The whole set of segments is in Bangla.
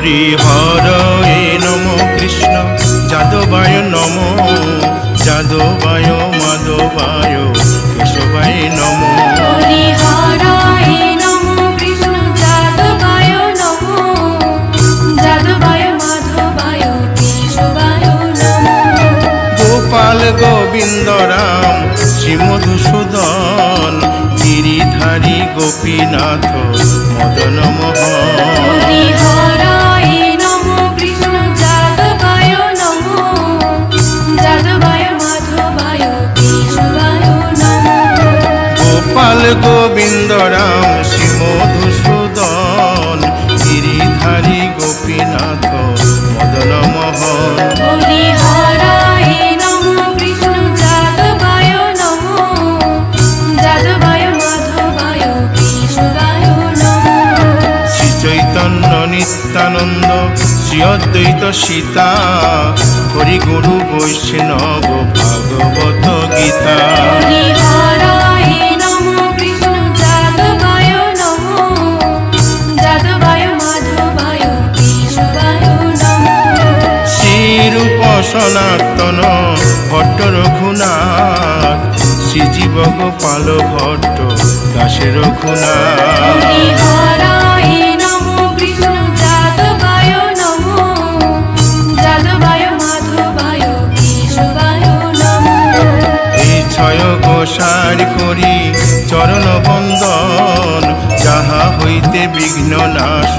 হরি হরয়ে নম কৃষ্ণ যাদবায় নম যাদবায় মাধবায় কেশবায় নম হরি হরয়ে নম কৃষ্ণ যাদবায় নম যাদবায় মাধবায় কেশবায় নম গোপাল গোবিন্দ রাম শ্রী মধুসূদন গিরিধারী গোপীনাথ মদন মোহন হরি হরয়ে নম কৃষ্ণ যাদবায় নম যাদবায় মাধবায় কেশবায় নম গোপাল গোবিন্দ রাম শ্রী মধুসূদন গিরিধারী গোপীনাথ মদন মোহন হরি হরয়ে নম কৃষ্ণ যাদবায় নম যাদবায় মাধবায় কেশবায় নম শ্রী চৈতন্য নিত্যানন্দ শ্রী অদ্বৈত সীতা হরি গুরু বৈষ্ণব ভাগবত গীতা হরি হরয়ে নম কৃষ্ণ যাদবায় নম যাদবায় মাধবায় কেশবায় নম শ্রীরূপ সনাতন ভট্ট রঘুনাথ শ্রীজীব গোপাল ভট্ট দাসে রঘুনাথ হরি হরয়ে নম কৃষ্ণ যাদবায় নম যাদবায় মাধবায় কেশবায় নম এই ছয় গোসার করি চরণ বন্দন যাহা হইতে বিঘ্ন নাশ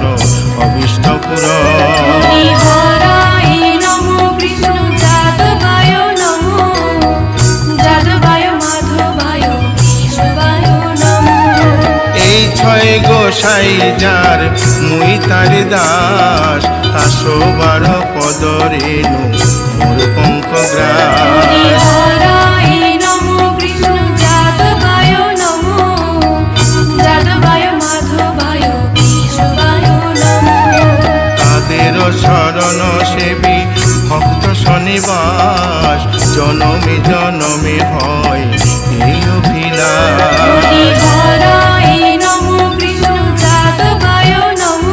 অবিষ্ট পুরন হরি হরয়ে নম কৃষ্ণ যাদবায় নম যাদবায় মাধবায় কেশবায় নম এই ছয় গোসাই যার মুই তার দাস তাসো বার পদ রেণু মোর পঙ্ক হরি গ্রাস হরয়ে নম কৃষ্ণ যাদবায় নম যাদবায় মাধবায় কেশবায় নম তাদের শরণ সেবী ভক্ত শনিবাস জনমে জনমে হয় এই অভিলাষ হরি হরয়ে নম কৃষ্ণ যাদবায় নম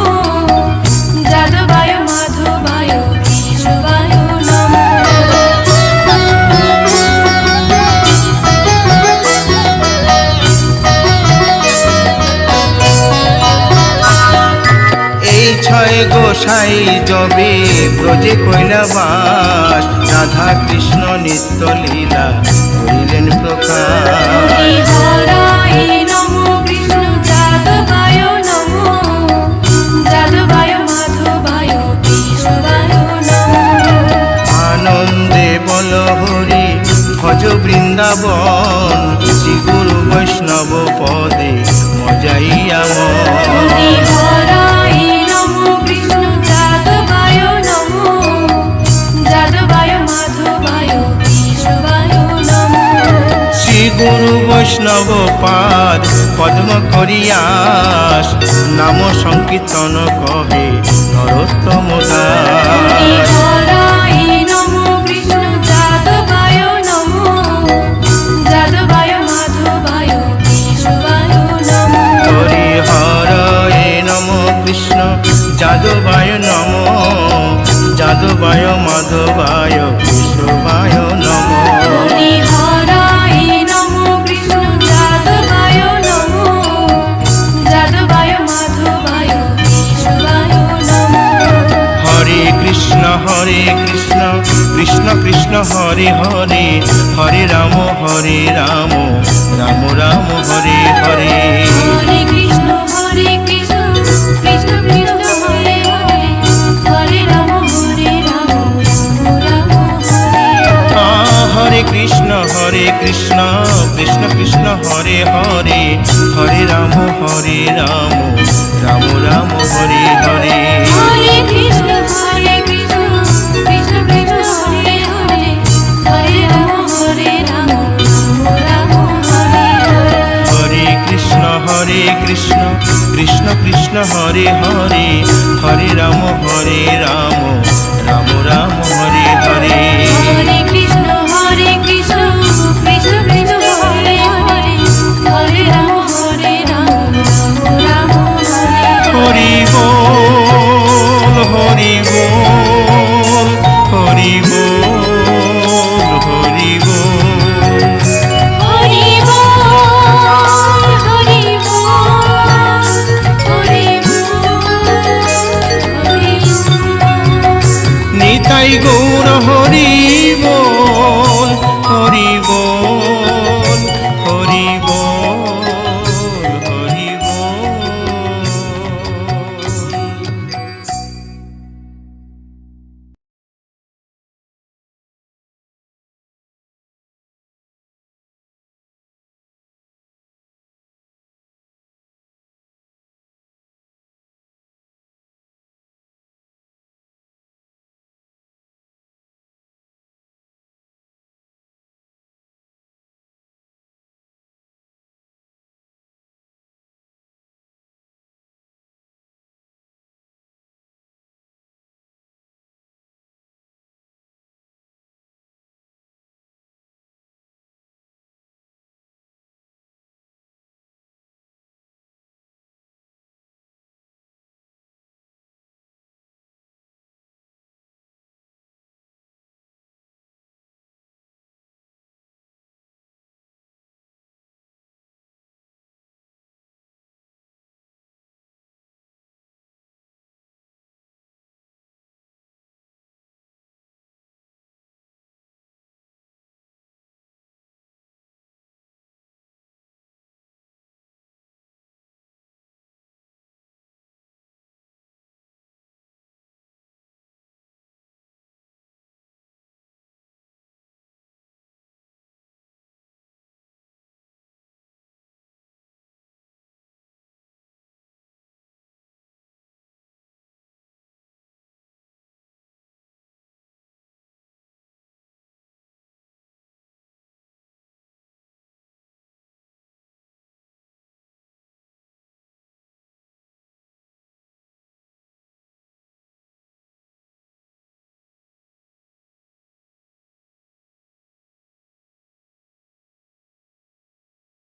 যাদবায় মাধবায় কেশবায় নম এই ছয় গোসাই যবে ব্রজে কৈলাবাস রাধা কৃষ্ণ নিত্য লীলা করিলেন প্রকাশ হরি হরয়ে নম কৃষ্ণ যাদবায় নম যাদবায় মাধবায় কেশবায় নম আনন্দে বল হরি ভজ বৃন্দাবন শ্রী গুরু বৈষ্ণব পদে মজাইয়া হরি হরয়ে নম কৃষ্ণ যাদবায় নম যাদবায় মাধবায় কেশবায় নম শ্রী গুরু বৈষ্ণব পাদ পদ্ম করিয়াস নাম সংকীর্তন কহে নরোত্তম হরি দাস হরয়ে নম কৃষ্ণ যাদবায় নম যাদবায় মাধবায় কেশবায় নম হরি হরয়ে নম কৃষ্ণ যাদবায় নম যাদবায় মাধবায় কেশবায় নম হরি হরয়ে নম কৃষ্ণ যাদবায় নম যাদবায় মাধবায় কেশবায় নম হরে কৃষ্ণ কৃষ্ণ কৃষ্ণ হরে হরে হরে রাম রাম রাম হরে হরে হরে কৃষ্ণ কৃষ্ণ কৃষ্ণ হরে হরে হরে রাম রাম রাম হরে হরে হরে কৃষ্ণ কৃষ্ণ কৃষ্ণ হরে হরে হরে রাম রাম রাম হরে হরে হরে কৃষ্ণ কৃষ্ণ কৃষ্ণ কৃষ্ণ হরে হরে হরে রাম রাম রাম হরে হরে হরে কৃষ্ণ কৃষ্ণ কৃষ্ণ হরে হরে হরে রাম রাম রাম হরে হরে